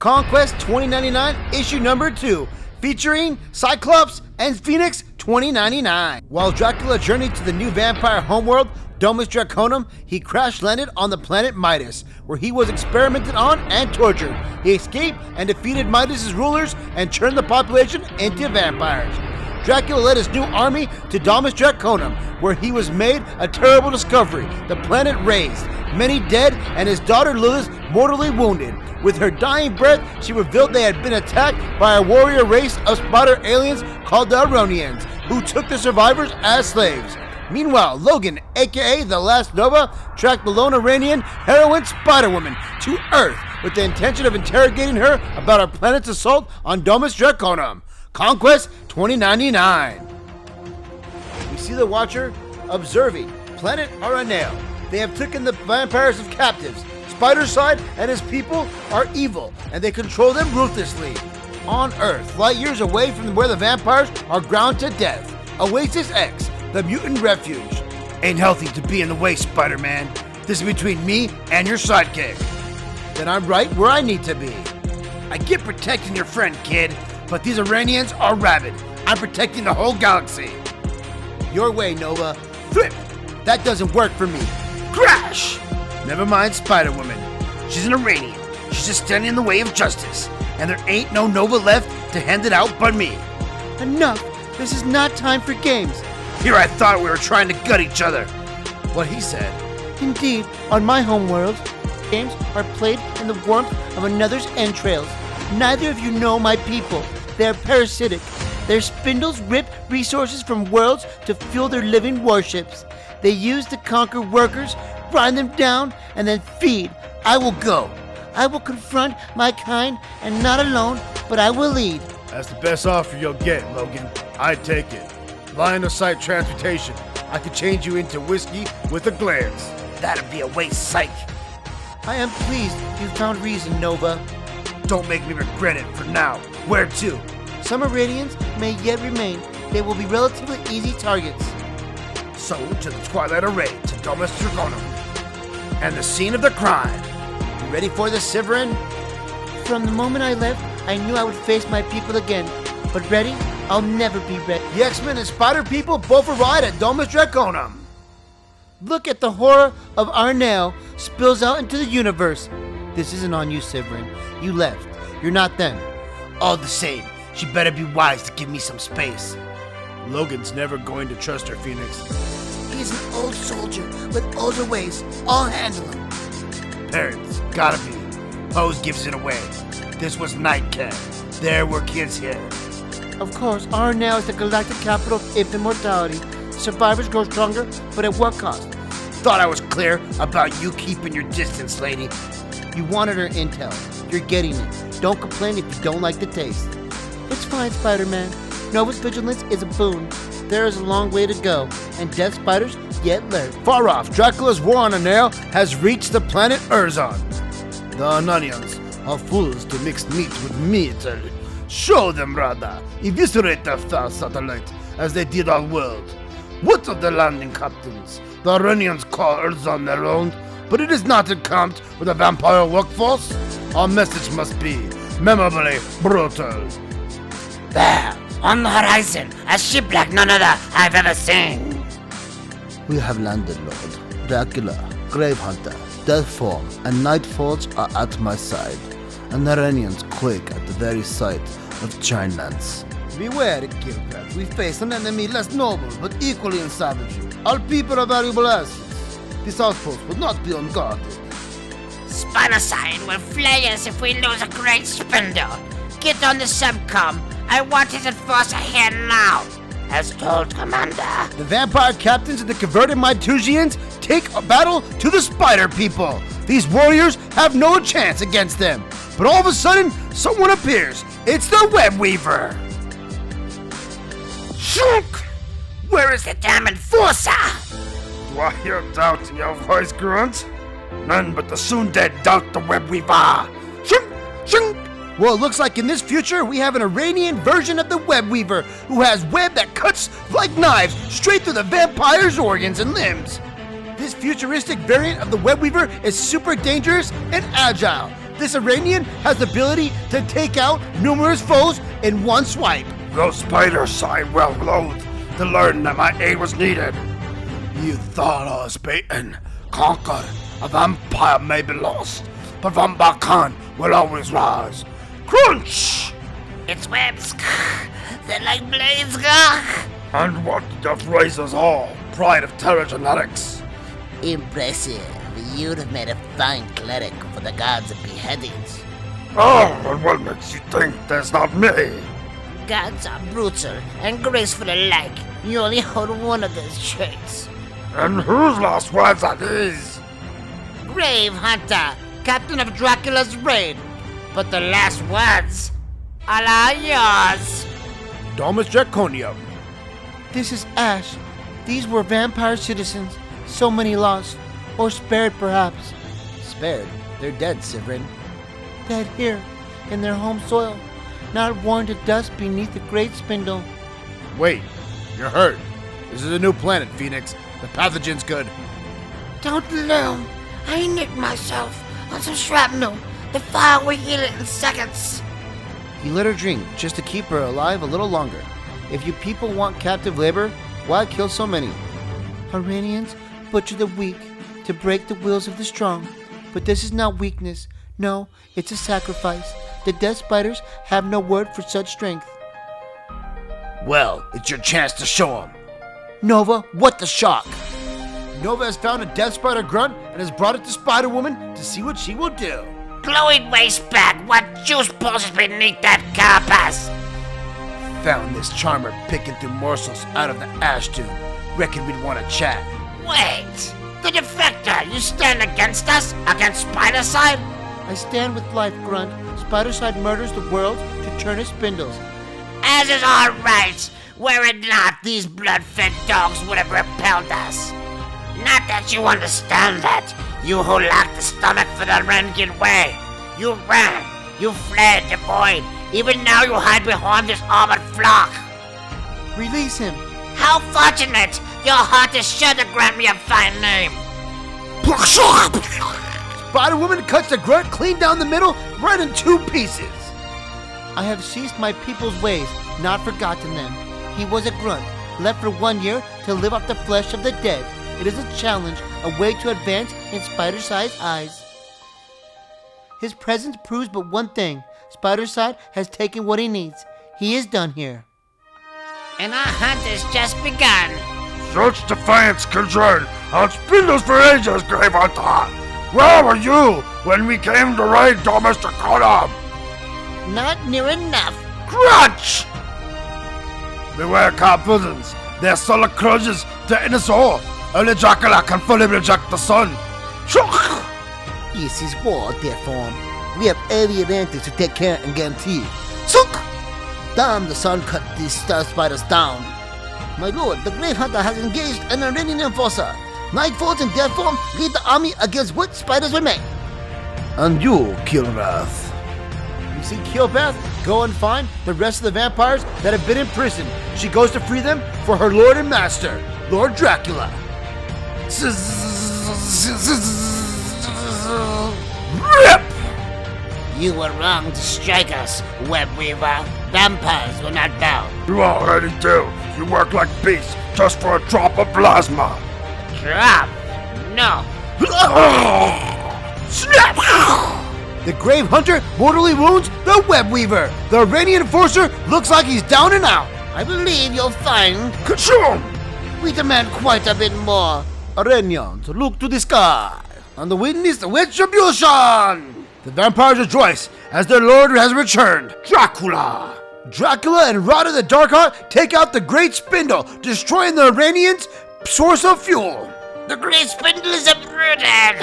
Conquest 2099, issue number 2, featuring Cyclops and Phoenix 2099. While Dracula journeyed to the new vampire homeworld, Domus Draconum, he crash-landed on the planet Midas, where he was experimented on and tortured. He escaped and defeated Midas's rulers and turned the population into vampires. Dracula led his new army to Domus Draconum, where he was made a terrible discovery. The planet razed, many dead, and his daughter Lilith mortally wounded. With her dying breath, she revealed they had been attacked by a warrior race of spider aliens called the Aronians, who took the survivors as slaves. Meanwhile, Logan, aka the Last Nova, tracked the lone Aronian heroine Spider-Woman to Earth with the intention of interrogating her about our planet's assault on Domus Draconum. Conquest 2099. We see the Watcher observing Planet Aronian. They have taken the vampires as captives. Spider-Side and his people are evil, and they control them ruthlessly. On Earth, light years away from where the vampires are ground to death, Oasis X, the mutant refuge. Ain't healthy to be in the way, Spider-Man. This is between me and your sidekick. Then I'm right where I need to be. I get protecting your friend, kid, but these Iranians are rabid. I'm protecting the whole galaxy. Your way, Nova. Flip! That doesn't work for me. Crash! Never mind Spider-Woman. She's an Aronian. She's just standing in the way of justice, and there ain't no Nova left to hand it out but me. Enough. This is not time for games. Here I thought we were trying to gut each other. What he said. Indeed, on my homeworld, games are played in the warmth of another's entrails. Neither of you know my people. They are parasitic. Their spindles rip resources from worlds to fuel their living warships. They use to conquer workers, grind them down, and then feed. I will go. I will confront my kind, and not alone, but I will lead. That's the best offer you'll get, Logan. I'd take it. Line of sight transmutation. I could change you into whiskey with a glance. That'd be a waste, psych. I am pleased you found reason, Nova. Don't make me regret it for now. Where to? Some Iranians may yet remain. They will be relatively easy targets. So, to the Twilight Array, to Domus Draconum, and the scene of the crime. You ready for this, Severin? From the moment I left, I knew I would face my people again. But ready? I'll never be ready. The X-Men and Spider people both arrive at Domus Draconum. Look at the horror of Arnell spills out into the universe. This isn't on you, Severin. You left. You're not them. All the same, she better be wise to give me some space. Logan's never going to trust her, Phoenix. He's an old soldier with older ways. I'll handle him. Parents, gotta be. Pose gives it away. This was Nightcap. There were kids here. Of course, Arnell is the galactic capital of infant mortality. Survivors grow stronger, but at what cost? Thought I was clear about you keeping your distance, lady. You wanted her intel. You're getting it. Don't complain if you don't like the taste. It's fine, Spider-Man. Nova's vigilance is a boon. There is a long way to go, and death spiders yet lurk. Far off, Dracula's war on Arnell has reached the planet Urzon. The Anonians are fools to mix meat with meat. Show them, rather. Eviscerate the foul satellite, as they did our world. What of the landing captains? The Aronians call Urzon their own, but it is not encamped with a vampire workforce. Our message must be memorably brutal. There, on the horizon, a ship like none other I've ever seen. We have landed, Lord. Dracula, Grave Hunter, Deathform, and Nightforge are at my side, and the Aronians quake at the very sight of Giantlands. Beware, Killcraft. We face an enemy less noble, but equally in savagery. Our people are valuable assets. This outpost would not be unguarded. Spider-Side will flay us if we lose a great spindle. Get on the subcom. I want his enforcer here now. As told, Commander. The vampire captains and the converted Mitusians take a battle to the spider people. These warriors have no chance against them. But all of a sudden, someone appears. It's the Web Weaver. Shook! Where is the damn enforcer? Do I hear doubt in your voice, Grunt? None but the soon-dead doubt the Web Weaver. Shunk! Shunk! Well, it looks like in this future, we have an Iranian version of the Web Weaver who has web that cuts like knives straight through the vampire's organs and limbs. This futuristic variant of the Web Weaver is super dangerous and agile. This Aronian has the ability to take out numerous foes in one swipe. Those spiders sighed well loath to learn that my aid was needed. You thought I was beaten, conquered. A vampire may be lost, but Vampire Khan will always rise. Crunch! Its webs, they're like blades. And what doth raise us all? Pride of terror genetics. Impressive. You'd have made a fine cleric for the gods of beheadings. Oh, and what makes you think that's not me? Gods are brutal and graceful alike. You only hold one of those traits. And whose last words are these? Grave Hunter, captain of Dracula's raid. But the last words are all yours. Domus Draconium. This is Ash. These were vampire citizens. So many lost. Or spared, perhaps. Spared? They're dead, Sivrin. Dead here, in their home soil. Not worn to dust beneath the great spindle. Wait, you're hurt. This is a new planet, Phoenix. The pathogen's good. Don't loom. I nicked myself on some shrapnel. The fire will heal it in seconds. You let her drink, just to keep her alive a little longer. If you people want captive labor, why kill so many? Aronians butcher the weak to break the wills of the strong. But this is not weakness. No, it's a sacrifice. The death spiders have no word for such strength. Well, it's your chance to show 'em. Nova, what the shock! Nova has found a death spider grunt and has brought it to Spider-Woman to see what she will do. Glowing waste bag, what juice pulses beneath that carapace? Found this charmer picking through morsels out of the ash dune. Reckon we'd want to chat. Wait! The defector, you stand against us? Against Spider-Side? I stand with life, Grunt. Spider-Side murders the world to turn its spindles. As is our right. Were it not, these blood-fed dogs would have repelled us. Not that you understand that. You who lack the stomach for the Renegade way. You ran. You fled the void. Even now you hide behind this armored flock. Release him. How fortunate! Your heart is sure to grant me a fine name. Spider-Woman cuts the grunt clean down the middle, right in 2 pieces. I have ceased my people's ways, not forgotten them. He was a grunt, left for 1 year to live off the flesh of the dead. It is a challenge, a way to advance in Spider-Side's eyes. His presence proves but one thing. Spider-Side has taken what he needs. He is done here. And our hunt has just begun. Such defiance concern on spindles for ages, Grave Hunter. Where were you when we came to raid Domus Draconium? Not near enough. Crunch! Beware carpusins. Their solar clutches to us all. Only Dracula can fully reject the sun. This is war, dear form. We have every advantage to take care and guarantee. Sunk! Damn, the sun cut these star spiders down. My lord, the Grave Hunter has engaged an Aronian enforcer. Nightfalls in death form lead the army against what spiders remain. And you, Kilrath. You see Keelbath go and find the rest of the vampires that have been in prison. She goes to free them for her lord and master, Lord Dracula. Rip! You were wrong to strike us, Webweaver. Vampires will not bow. You already do. You work like beasts just for a drop of plasma. Drop? No. Snap! The Grave Hunter mortally wounds the Webweaver. The Aronian Enforcer looks like he's down and out. I believe you'll find Consume! we demand quite a bit more. Aronians, look to the sky and the witness retribution. The vampires rejoice as their lord has returned, Dracula. Dracula and Rada the Darkheart take out the Great Spindle, destroying the Aronians' source of fuel. The great spindle is uprooted.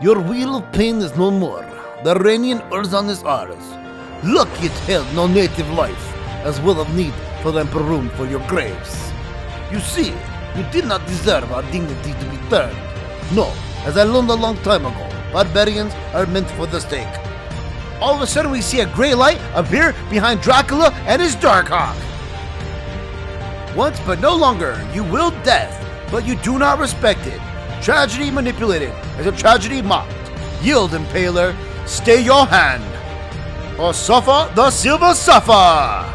Your wheel of pain is no more. The Aronian Urzon is ours. Lucky it held no native life, as well of need for ample room for your graves. You see, you did not deserve our dignity to be turned. No, as I learned a long time ago, barbarians are meant for the stake. All of a sudden we see a gray light appear behind Dracula and his Darkhawk. Once but no longer, you will death, but you do not respect it. Tragedy manipulated as a tragedy mocked. Yield, Impaler. stay your hand, or suffer the silver suffer.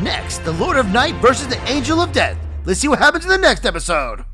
Next, the Lord of Night versus the Angel of Death. Let's see what happens in the next episode.